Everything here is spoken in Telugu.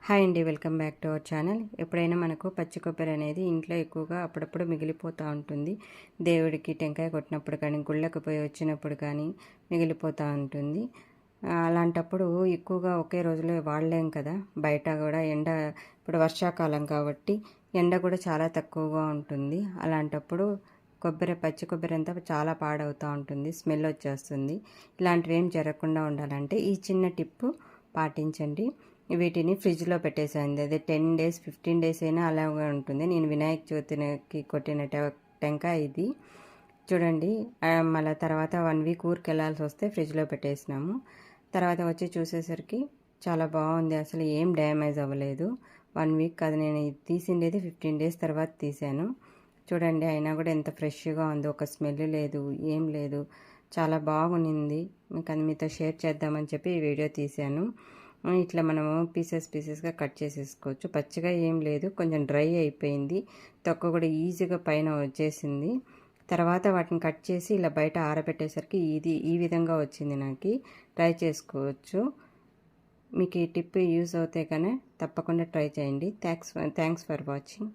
హాయ్ అండి, welcome back to our channel. ఎప్పుడైనా మనకు పచ్చి కొబ్బరి అనేది ఇంట్లో ఎక్కువగా అప్పుడప్పుడు మిగిలిపోతూ ఉంటుంది. దేవుడికి టెంకాయ కొట్టినప్పుడు కానీ, గుళ్ళకు పోయి వచ్చినప్పుడు కానీ మిగిలిపోతూ ఉంటుంది. అలాంటప్పుడు ఎక్కువగా ఒకే రోజులో వాడలేం కదా. బయట కూడా ఎండ, ఇప్పుడు వర్షాకాలం కాబట్టి ఎండ కూడా చాలా తక్కువగా ఉంటుంది. అలాంటప్పుడు పచ్చి కొబ్బరి అంతా చాలా పాడవుతూ ఉంటుంది, స్మెల్ వచ్చేస్తుంది. ఇలాంటివి ఏం జరగకుండా ఉండాలంటే ఈ చిన్న టిప్పు పాటించండి. వీటిని ఫ్రిడ్జ్లో పెట్టేసాను. అదే 10 డేస్ 15 డేస్ అయినా అలాగే ఉంటుంది. నేను వినాయక చవితికి కొట్టిన టెంకాయ ఇది చూడండి. మళ్ళీ తర్వాత 1 వీక్ ఊరికి వెళ్ళాల్సి వస్తే ఫ్రిడ్జ్లో పెట్టేసినాము. తర్వాత వచ్చి చూసేసరికి చాలా బాగుంది, అసలు ఏం డ్యామేజ్ అవ్వలేదు. 1 వీక్ కాదు, నేను తీసిండేది 15 డేస్ తర్వాత తీసాను. చూడండి, అయినా కూడా ఎంత ఫ్రెష్గా ఉందో, ఒక స్మెల్ లేదు, ఏం లేదు, చాలా బాగుంది. మీకు అది మీతో షేర్ చేద్దామని చెప్పి ఈ వీడియో తీశాను. ఇట్లా మనము పీసెస్గా కట్ చేసేసుకోవచ్చు. పచ్చిగా ఏం లేదు, కొంచెం డ్రై అయిపోయింది. తొక్క కూడా ఈజీగా పైన వచ్చేసింది. తర్వాత వాటిని కట్ చేసి ఇలా బయట ఆరబెట్టేసరికి ఈ విధంగా వచ్చింది. నాకు ట్రై చేసుకోవచ్చు. మీకు ఈ టిప్ యూజ్ అవుతే కానీ తప్పకుండా ట్రై చేయండి. Thanks for watching.